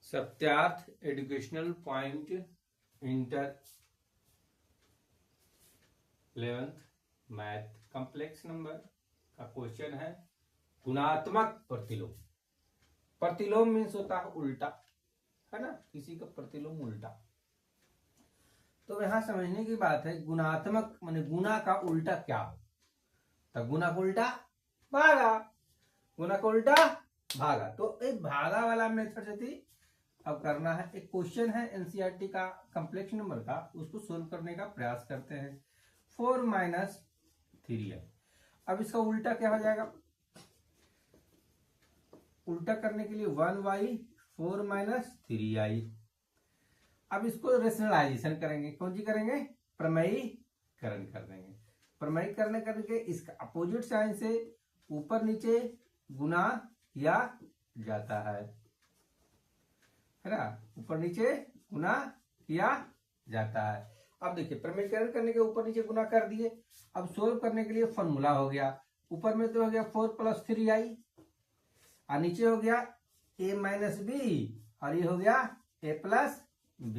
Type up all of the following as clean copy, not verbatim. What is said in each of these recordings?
Satyarth educational point inter 11th math complex number का question है गुणात्मक प्रतिलोम। प्रतिलोम मीन्स होता है उल्टा, है ना, किसी का प्रतिलोम उल्टा। तो यहां समझने की बात है गुणात्मक माने गुना का उल्टा क्या हो। तो गुना का उल्टा भागा, गुना का उल्टा भागा। तो एक भागा वाला मेथड से थी। अब करना है, एक क्वेश्चन है एनसीईआरटी का कॉम्प्लेक्स नंबर का, उसको सोल्व करने का प्रयास करते हैं। 4 - 3i। अब इसका उल्टा क्या हो जाएगा? उल्टा करने के लिए 1y 4 - 3i। अब इसको रेशनलाइजेशन करेंगे, कौन सी करेंगे? प्रमेयीकरण कर देंगे। प्रमेयीकरण करके इसका अपोजिट साइन से ऊपर नीचे गुना किया जाता है ना, ऊपर नीचे गुना किया जाता है। अब देखिए प्रमेयीकरण करने के ऊपर नीचे गुना कर दिए। अब सोल्व करने के लिए फॉर्मूला हो गया, ऊपर में तो हो गया 4 + 3i और नीचे हो गया a - b और ये हो गया a + b।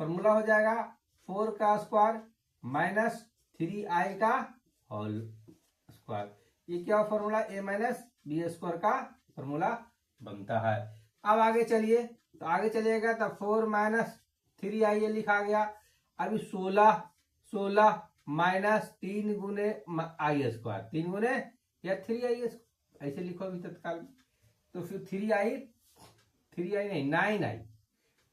फॉर्मूला हो जाएगा 4 का स्क्वायर माइनस 3i का होल स्क्वायर। ये क्या फॉर्मूला? a - b स्क्वायर का फॉर्मूला बनता है। अब आगे चलिए, तो आगे चलिएगा तो 4 - 3i ये लिखा गया। अभी 16 माइनस 3 गुने आई स्क्वायर, 3 गुने या 3i ऐसे लिखो अभी तत्काल। तो फिर 3i नहीं 9i,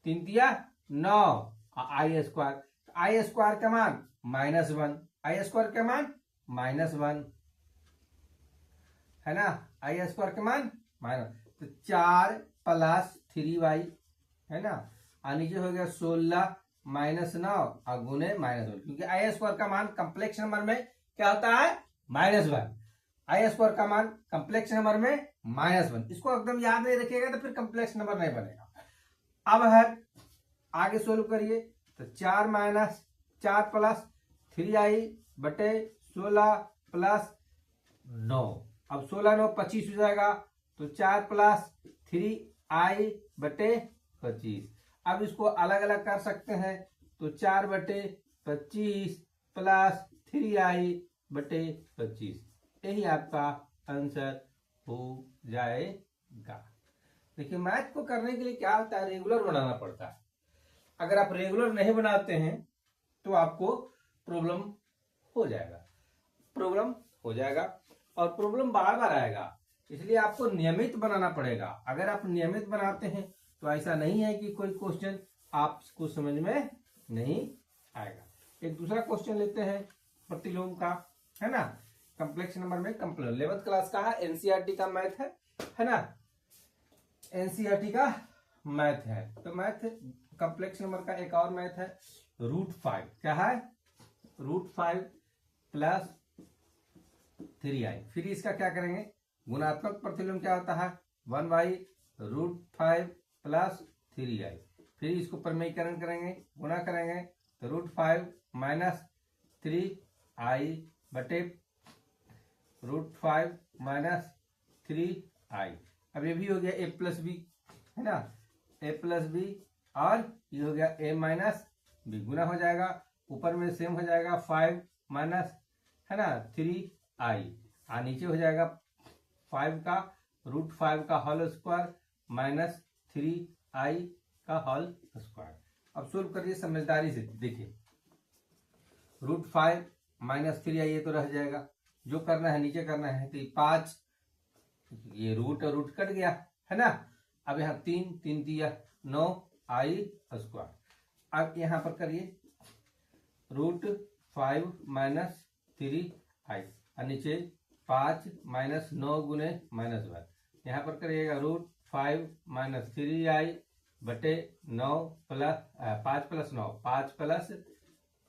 3 तिया 9 आई स्क्वायर। आई स्क्वायर का मान -1, आई स्क्वायर का मान -1 है ना, आई स्क्वायर का मान माइनस। तो 4 + 3y है ना, और नीचे हो गया 16 - 9 और गुने -1, क्योंकि आई स्क्वायर का मान कॉम्प्लेक्स नंबर में क्या होता है? -1। आई स्क्वायर का मान कॉम्प्लेक्स नंबर में -1। इसको एकदम याद नहीं रखिएगा तो फिर कॉम्प्लेक्स नंबर नहीं बनेगा। अब है आगे सोल्व करिए, तो 4 + 3i बटे 16 + 9। अब 16 9 25 हो जाएगा, तो 4 + 3i बटे 25। अब इसको अलग अलग कर सकते हैं, तो 4 बटे 25 + 3i बटे 25, यही आपका आंसर हो जाएगा। देखिए मैथ को करने के लिए क्या होता है, रेगुलर बनाना पड़ता है। अगर आप रेगुलर नहीं बनाते हैं तो आपको प्रॉब्लम हो जाएगा, और प्रॉब्लम बार बार आएगा। इसलिए आपको नियमित बनाना पड़ेगा। अगर आप नियमित बनाते हैं तो ऐसा नहीं है कि कोई क्वेश्चन आपको समझ में नहीं आएगा। एक दूसरा क्वेश्चन लेते हैं प्रतिलोम का, है ना, कॉम्प्लेक्स नंबर में। 11th क्लास का है, एनसीईआरटी का मैथ है ना, एनसीईआरटी का मैथ है। तो मैथ कॉम्प्लेक्स नंबर का एक और मैथ है √5। क्या है? √5 + 3i। फिर इसका क्या करेंगे? गुणात्मक प्रतिलोम क्या होता है? 1y √5 + 3i। फिर इसको प्रमेयीकरण करेंगे, गुणा करेंगे, तो √5 - 3i बटे √5 - 3i। अब ये भी हो गया a + b, है ना, a + b, और ये हो गया a - b, गुना हो जाएगा, ऊपर में सेम हो जाएगा 5 माइनस, है ना, 3i, और नीचे हो जाएगा 5 का √5 का होल स्क्वायर माइनस 3i का होल स्क्वायर। अब सोल्व करिए समझदारी से। देखिए √5 - 3i ये तो रह जाएगा, जो करना है नीचे करना है। तो 5, ये रूट कट गया, है ना। अब यहाँ 3 दिया 9i स्क्वायर। अब यहाँ पर करिए √5 - 3i और नीचे 5 - 9 गुने -1। यहाँ पर करिएगा √5 - 3i बटे 9 + 5 + 9, 5 +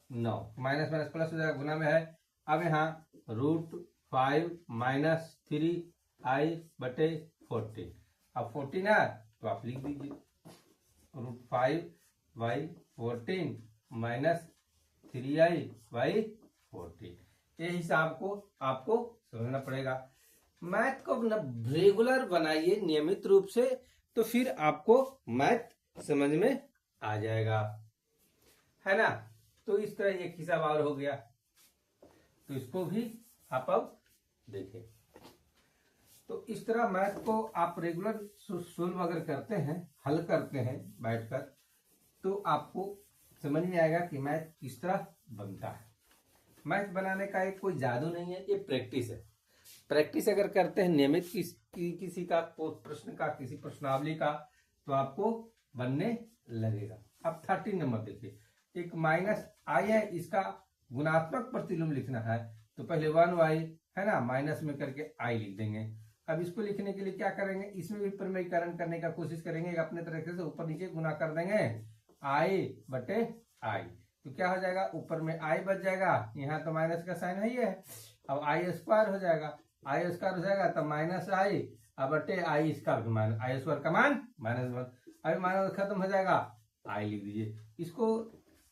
9, माइनस माइनस प्लस हो जाएगा, गुना में है। अब यहाँ √5 - 3i बटे 14। अब 14 है तो आप लिख दीजिए √5/14 - 3i/14। ये हिसाब को आपको समझना पड़ेगा। मैथ को रेगुलर बनाइए, नियमित रूप से तो फिर आपको मैथ समझ में आ जाएगा, है ना। तो इस तरह एक हिसाब और हो गया, तो इसको भी आप अब देखें। तो इस तरह मैथ को आप रेगुलर सोल्व अगर करते हैं, हल करते हैं बैठकर, तो आपको समझ में आएगा कि मैथ किस तरह बनता है। मैथ बनाने का एक कोई जादू नहीं है, ये प्रैक्टिस है। प्रैक्टिस अगर करते हैं नियमित किसी का प्रश्न का, किसी प्रश्नावली का, तो आपको बनने लगेगा। अब 13 नंबर देखिए, एक माइनस आई है, इसका गुणात्मक प्रतिलोम लिखना है, तो पहले 1y है ना, माइनस में करके आई लिख देंगे। अब इसको लिखने के लिए क्या करेंगे, इसमें भी प्रमेयीकरण करने का कोशिश करेंगे, अपने तरीके से ऊपर नीचे गुना कर देंगे, आई बटे आई, तो क्या हो जाएगा, ऊपर में आई बच जाएगा, यहाँ तो माइनस का साइन है ही है। अब आई स्क्वायर हो जाएगा, आई स्क्वायर हो जाएगा तो माइनस आई, अब बटे आई स्क्वायर का मान, आई स्क्वायर का मान -1। अभी माइनस खत्म हो जाएगा, आई लिख दीजिए। इसको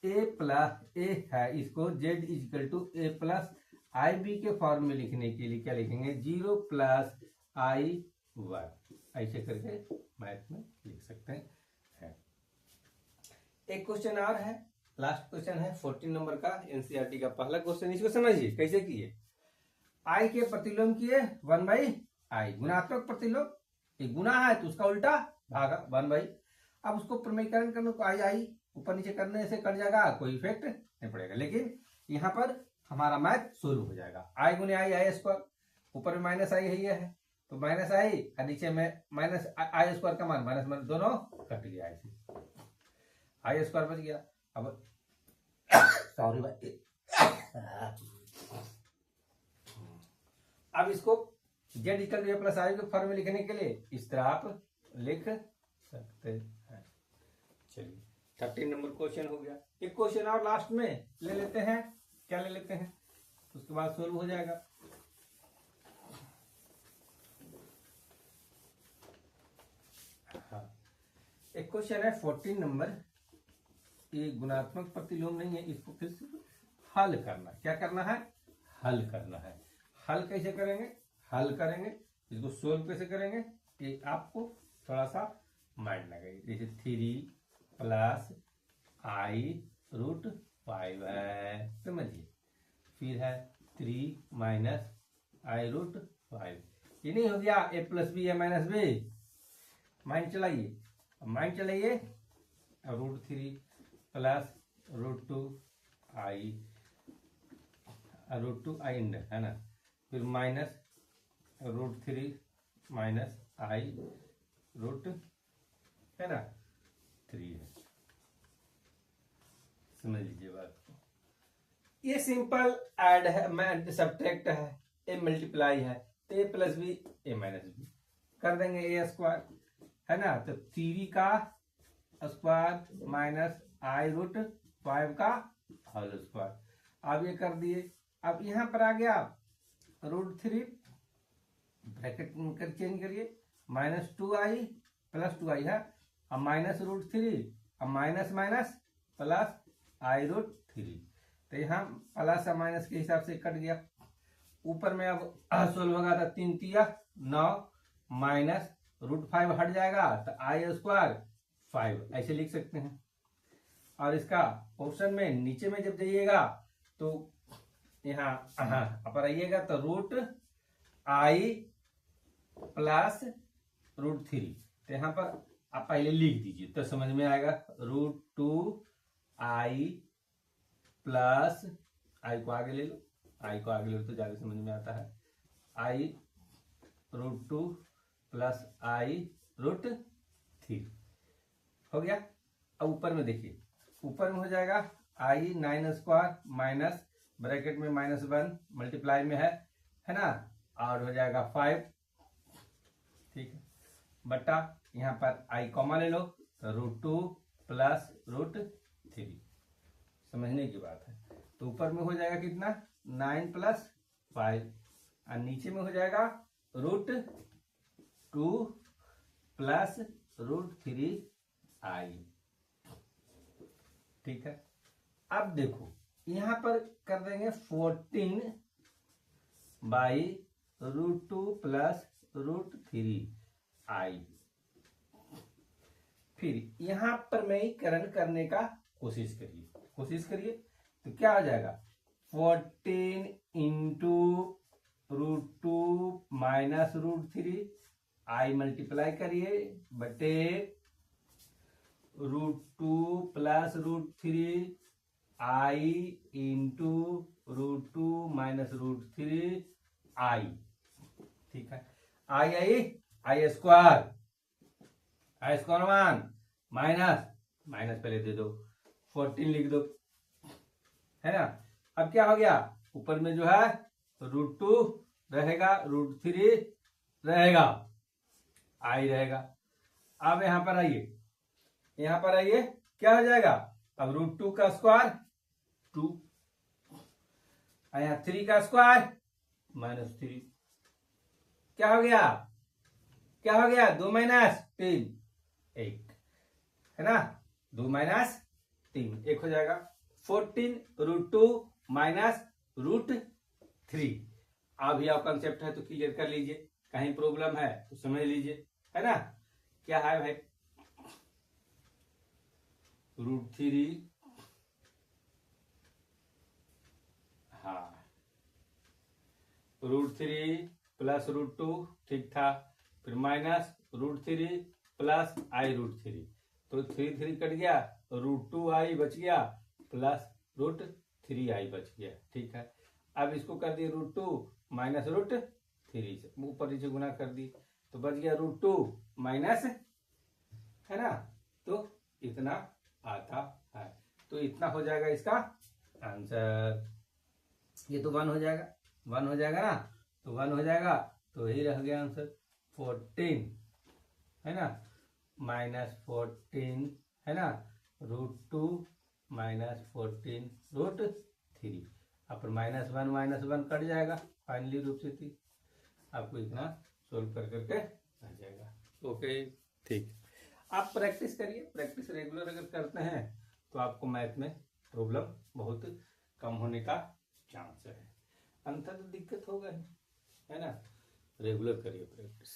ए प्लस ए है, इसको Z equal to A plus I B के फॉर्म में लिखने के लिए क्या लिखेंगे, 0 प्लस आई 1, ऐसे करके मैथ में लिख सकते हैं। एक क्वेश्चन और है, लास्ट क्वेश्चन है 14 नंबर का, एनसीईआरटी का पहला क्वेश्चन। इसको समझिए कैसे किए। आई के प्रतिलोम किए 1/i, गुणात्मक प्रतिलोम, एक गुना है तो उसका उल्टा भागा 1/, अब उसको प्रमेयीकरण करने को आई ऊपर नीचे करने से कट जाएगा, कोई इफेक्ट नहीं पड़ेगा, लेकिन यहाँ पर हमारा मैथ सोल्व हो जाएगा। आई गुने आई स्क्वायर, ऊपर में माइनस आई है, तो माइनस आई और नीचे में माइनस आई स्क्वायर का मान माइनस दोनों कट गया, ऐसे आई स्क्वायर बच गया। अब सॉरी भाई, अब इसको Z equal to A plus I के फॉर्म में लिखने के लिए इस तरह आप लिख सकते हैं। चलिए 13 नंबर क्वेश्चन हो गया। एक क्वेश्चन और लास्ट में ले लेते हैं, क्या ले लेते हैं, उसके बाद सोल्व हो जाएगा। हाँ, एक क्वेश्चन है 14 नंबर, ये गुणात्मक प्रतिलोम नहीं है, इसको फिर से हल करना। क्या करना है, हल करना है। हल कैसे करेंगे, हल करेंगे, इसको सोल्व कैसे करेंगे, ये आपको थोड़ा सा माइंड लगाइए। जैसे 3 प्लस आई रूट 5 है, समझिए, फिर है 3 माइनस आई रूट 5, ये नहीं हो गया ए प्लस बी ए माइनस बी, माइंड चलाइए, माइंड चलाइए, रूट 3 प्लस रूट 2 आई है ना, फिर माइनस रूट 3 माइनस आई रूट है ना 3 है। समझ लीजिए बात को, ये सिंपल ऐड है, सब्ट्रैक्ट है, ए मल्टीप्लाई है, तो ए प्लस बी ए माइनस बी कर देंगे, ए स्क्वायर है ना, तो 3 का स्क्वायर माइनस आई रूट 5 का होल स्क्वायर, अब ये कर दिए। अब यहां पर आ गया रूट 3, ब्रैकेट कर चेंज करिए, माइनस 2i प्लस 2i है, अब माइनस रूट 3, अब माइनस माइनस प्लस आई रूट 3, तो यहाँ प्लस और माइनस के हिसाब से कट गया। ऊपर में अब सोल्व होगा तो 3 तिया 9 माइनस रूट 5 हट जाएगा, तो आई स्क्वायर 5 ऐसे लिख सकते हैं। और इसका ऑप्शन में नीचे में जब जाइएगा तो यहाँ पर आइएगा तो रूट आई प्लस रूट 3, तो यहाँ पर आप पहले लिख दीजिए तो समझ में आएगा, रूट 2 आई प्लस आई को आगे ले लो, आई को आगे ले लो तो ज्यादा समझ में आता है, आई रूट 2 प्लस आई रूट 3 हो गया। अब ऊपर में देखिए, ऊपर में हो जाएगा आई 9 स्क्वायर माइनस ब्रैकेट में -1 मल्टीप्लाई में है ना, और हो जाएगा 5, ठीक है, बटा यहाँ पर आई कॉमन ले लो तो रूट 2 प्लस रूट 3, समझने की बात है। तो ऊपर में हो जाएगा कितना 9 प्लस 5, और नीचे में हो जाएगा रूट 2 प्लस रूट 3 आई, ठीक है। अब देखो यहां पर कर देंगे 14 बाई रूट 2 प्लस रूट 3 आई, फिर यहां पर मईकरण करने का कोशिश करिए तो क्या हो जाएगा 14 इंटू √2 माइनस √3 आई मल्टीप्लाई करिए बटे √2 प्लस √3 आई इंटू √2 माइनस √3 आई। ठीक है, आई स्क्वायर वन माइनस पहले दे दो 14 लिख दो, है ना। अब क्या हो गया, ऊपर में जो है √2 रहेगा, √3 रहेगा, आई रहेगा। अब यहां पर आइए क्या हो जाएगा, अब √2 का स्क्वायर 2, यहाँ 3 का स्क्वायर -3, क्या हो गया 2 माइनस 3 1, है ना, 2 माइनस 3 1 हो जाएगा। 14 √2 माइनस √3। अभी आप कंसेप्ट है तो क्लियर कर लीजिए, कहीं प्रॉब्लम है तो समझ लीजिए, है ना। क्या है भाई, √3, हाँ √3 प्लस √2 ठीक था, फिर माइनस √3 प्लस आई √3, तो 3 कट गया, √2 आई बच गया प्लस √3 आई बच गया। ठीक है, अब इसको कर दिए √2 माइनस √3 से ऊपर नीचे गुना कर दी तो बच गया √2 माइनस, है ना, तो इतना आता है। तो इतना हो जाएगा इसका आंसर। ये तो 1 हो जाएगा ना, तो 1 हो जाएगा, तो यही रह गया आंसर 14, है ना, -14, है ना, √2 माइनस 14 √3, अब -1 कट जाएगा फाइनली रूप से थी। आपको इतना सोल्व कर करके आ जाएगा। ओके, ठीक। आप प्रैक्टिस करिए, प्रैक्टिस रेगुलर अगर करते हैं तो आपको मैथ में प्रॉब्लम बहुत कम होने का चांस है, अन्यथा तो दिक्कत होगा ही, है ना। रेगुलर करिए प्रैक्टिस।